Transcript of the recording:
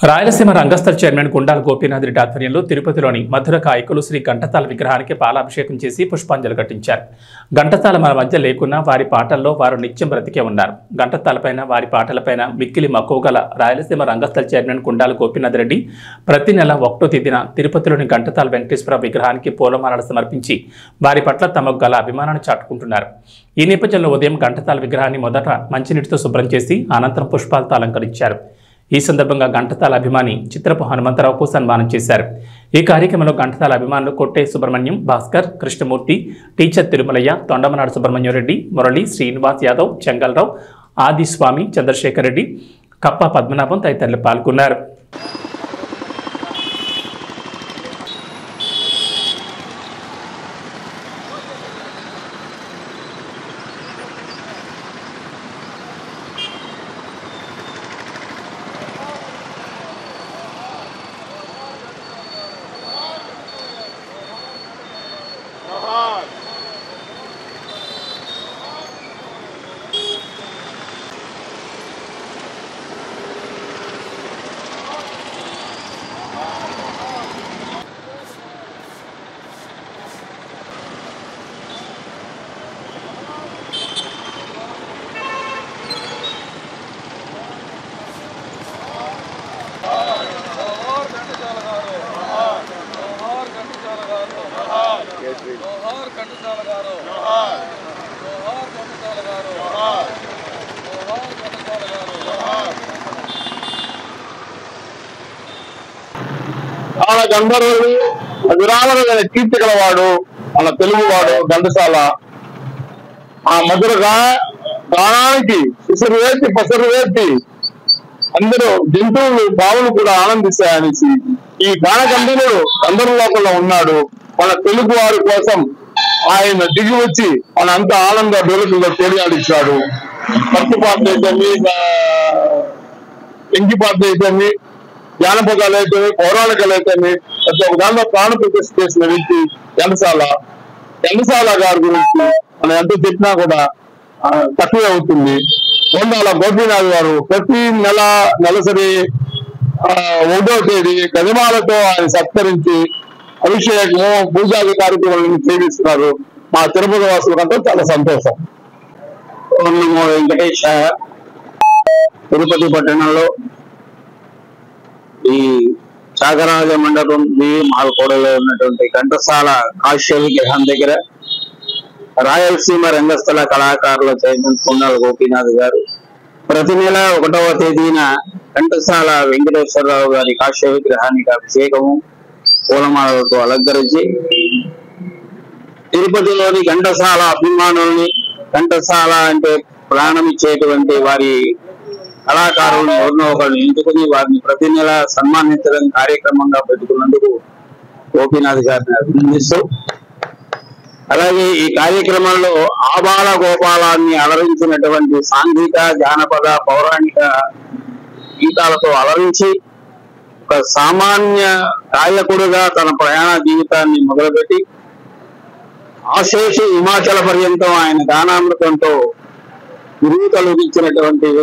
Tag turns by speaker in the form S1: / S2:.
S1: రాయలసీమ రంగస్థల చైర్మన్ గుండాల గోపీనాథ్ రెడ్డి ఆధ్వర్యంలో తిరుపతిలోని మధుర కాయకులు శ్రీ ఘంటసాల విగ్రహానికి పాలాభిషేకం చేసి పుష్పాంజలి ఘటించారు. ఘంటసాల మన మధ్య లేకున్నా వారి పాటల్లో వారు నిత్యం బ్రతికే ఉన్నారు. ఘంటసాలపైన వారి పాటలపైన మిక్కిలి మక్కువ గల రాయలసీమ రంగస్థల చైర్మన్ గుండాల గోపీనాథ్ రెడ్డి ప్రతి నెల 1వ తేదీన తిరుపతిలోని ఘంటసాల వెంకటేశ్వర విగ్రహానికి పూలమాలలు సమర్పించి వారి పట్ల తమకు గల అభిమానాన్ని చాటుకుంటున్నారు. ఈ నేపథ్యంలో ఉదయం ఘంటసాల విగ్రహాన్ని మొదట మంచినీటితో శుభ్రం చేసి అనంతరం పుష్పాలతో అలంకరించారు. ఈ సందర్భంగా ఘంటసాల అభిమాని చిత్రపు హనుమంతరావుకు సన్మానం చేశారు. ఈ కార్యక్రమంలో ఘంటసాల అభిమానులు కొట్టే సుబ్రహ్మణ్యం, భాస్కర్, కృష్ణమూర్తి, టీచర్ తిరుమలయ్య, తొండమనాడు సుబ్రహ్మణ్యం రెడ్డి, మురళి, శ్రీనివాస్ యాదవ్, చెంగల్రావు, ఆదిస్వామి, చంద్రశేఖర్ రెడ్డి, కప్ప పద్మనాభం తదితరులు పాల్గొన్నారు.
S2: చాలా గంధర్వుడు విరాళమైన కీర్తి గలవాడు మన తెలుగువాడు ఘంటసాల. ఆ మధురగా ప్రాణానికి విసురు వేసి పసరు వేసి అందరూ జంతువులు బావులు కూడా ఆనందిస్తాయనేసి ఈ గానగంధర్వుడు గంధర్వలోకంలో ఉన్నాడు. మన తెలుగు వారి కోసం ఆయన దిగి వచ్చి మన అంత ఆనంద డోలకుల్లో తేలియాడిచ్చాడు. భక్తి పాటలు అయితేమి, ఎంగి పాటలు అయితేమి, జానపదాలు అయితేమి, పౌరాణికలు అయితేమి ప్రతి ఒక్క దాంట్లో ప్రాణ ప్రతిష్ఠ చేసిన వ్యక్తి ఘంటసాల గారి గురించి మనం ఎంత చెప్పినా కూడా తక్కువే అవుతుంది. గుండాల గోపీనాథ్ గారు ప్రతి నెలసరి 1వ తేదీ గజమాలతో ఆయన సత్కరించి అభిషేకము, పూజాది కార్యక్రమాలను చేయిస్తున్నారు. మా తిరుపతి వాసులకంతా చాలా సంతోషం. వెంకటేశ తిరుపతి పట్టణంలో ఈ త్యాగరాజ మండపం మాల్కోడలో ఉన్నటువంటి ఘంటసాల కాశ్య విగ్రహం దగ్గర రాయలసీమ రంగస్థల కళాకారుల చైర్మన్ గుండాల గోపీనాథ్ గారు ప్రతి నెల 1వ తేదీన ఘంటసాల వెంకటేశ్వరరావు గారి కాశ్య విగ్రహానికి అభిషేకము, పూలమాలలతో అలంకరించి తిరుపతిలోని ఘంటసాల అభిమానుల్ని, ఘంటసాల అంటే ప్రాణం ఇచ్చేటువంటి వారి కళాకారులను ఎవరినో ఒకరిని ఎంచుకుని వారిని ప్రతి నెల సన్మానించడం కార్యక్రమంగా పెట్టుకున్నందుకు గోపీనాథ్ గారిని అభినందిస్తూ, అలాగే ఈ కార్యక్రమంలో ఆబాల గోపాలాన్ని అలరించినటువంటి సాంఘిక, జానపద, పౌరాణిక గీతాలతో అలరించి ఒక సామాన్య గాయకుడుగా తన ప్రయాణ జీవితాన్ని మొదలుపెట్టి ఆశేషి హిమాచల పర్యంతం ఆయన గానామృతంతో గురువు తలూపించినటువంటి